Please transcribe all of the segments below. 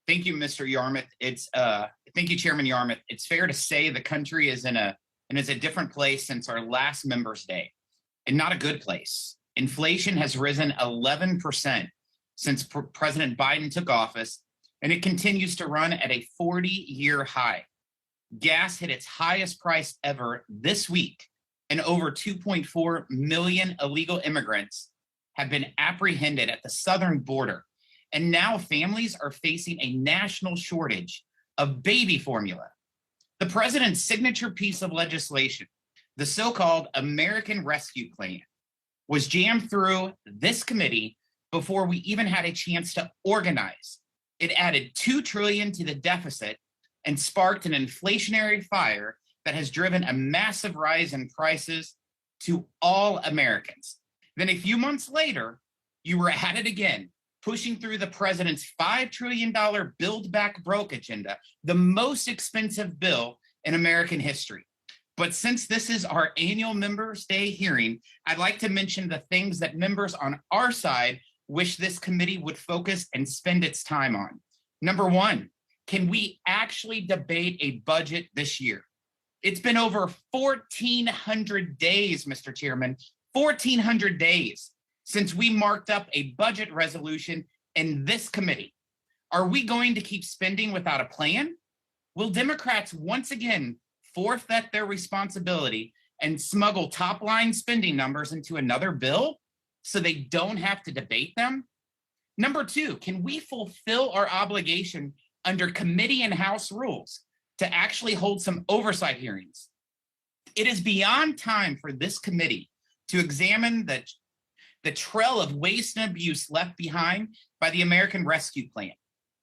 Thank you, Mr. Yarmouth. Thank you, Chairman Yarmouth. It's fair to say the country is in a different place since our last Members Day, and not a good place. Inflation has risen 11% since President Biden took office, and it continues to run at a 40-year high. Gas hit its highest price ever this week, and over 2.4 million illegal immigrants have been apprehended at the southern border. And now families are facing a national shortage of baby formula. The president's signature piece of legislation, the so-called American Rescue Plan, was jammed through this committee before we even had a chance to organize. It added $2 trillion to the deficit and sparked an inflationary fire that has driven a massive rise in prices to all Americans. Then a few months later, you were at it again, pushing through the president's $5 trillion Build Back Broke agenda, the most expensive bill in American history. But since this is our annual Members Day hearing, I'd like to mention the things that members on our side wish this committee would focus and spend its time on. Number one, can we actually debate a budget this year? It's been over 1,400 days, Mr. Chairman, 1,400 days since we marked up a budget resolution in this committee. Are we going to keep spending without a plan? Will Democrats once again forfeit their responsibility and smuggle top-line spending numbers into another bill so they don't have to debate them? Number two, can we fulfill our obligation under committee and House rules to actually hold some oversight hearings? It is beyond time for this committee to examine the trail of waste and abuse left behind by the American Rescue Plan.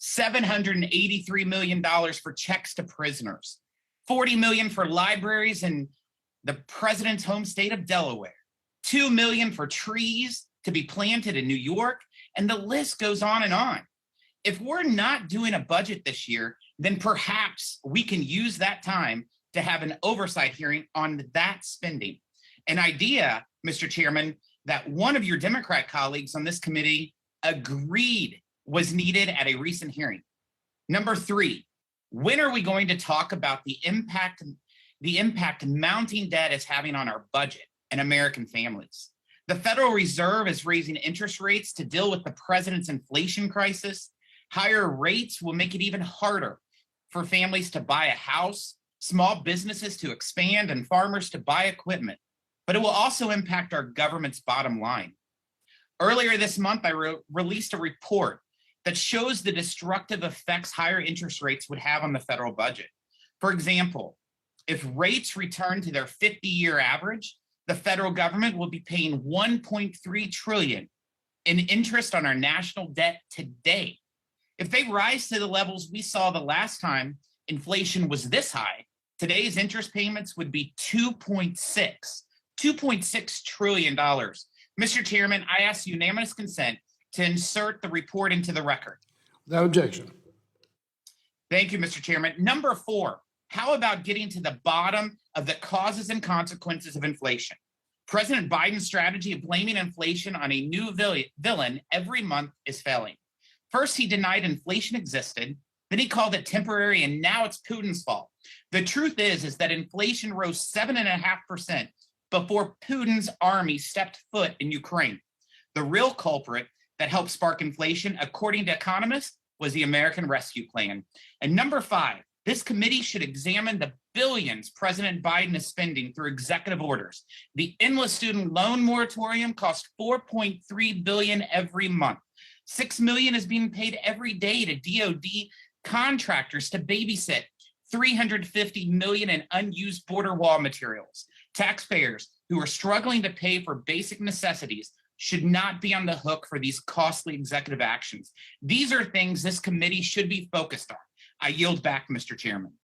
$783 million for checks to prisoners, $40 million for libraries in the president's home state of Delaware, $2 million for trees to be planted in New York, and the list goes on and on. If we're not doing a budget this year, then perhaps we can use that time to have an oversight hearing on that spending. An idea, Mr. Chairman, that one of your Democrat colleagues on this committee agreed was needed at a recent hearing. Number three, when are we going to talk about the impact mounting debt is having on our budget and American families? The Federal Reserve is raising interest rates to deal with the president's inflation crisis. Higher rates will make it even harder for families to buy a house, small businesses to expand, and farmers to buy equipment. But it will also impact our government's bottom line. Earlier this month, I released a report that shows the destructive effects higher interest rates would have on the federal budget. For example, if rates return to their 50-year average, the federal government will be paying $1.3 trillion in interest on our national debt today. If they rise to the levels we saw the last time inflation was this high, today's interest payments would be $2.6 trillion. Mr. Chairman, I ask unanimous consent to insert the report into the record. Without objection. Thank you, Mr. Chairman. Number four, how about getting to the bottom of the causes and consequences of inflation? President Biden's strategy of blaming inflation on a new villain every month is failing. First, he denied inflation existed. Then he called it temporary, and now it's Putin's fault. The truth is that inflation rose 7.5% before Putin's army stepped foot in Ukraine. The real culprit that helped spark inflation, according to economists, was the American Rescue Plan. And number five, this committee should examine the billions President Biden is spending through executive orders. The endless student loan moratorium costs $4.3 billion every month. $6 million is being paid every day to DOD contractors to babysit $350 million in unused border wall materials. Taxpayers who are struggling to pay for basic necessities should not be on the hook for these costly executive actions. These are things this committee should be focused on. I yield back, Mr. Chairman.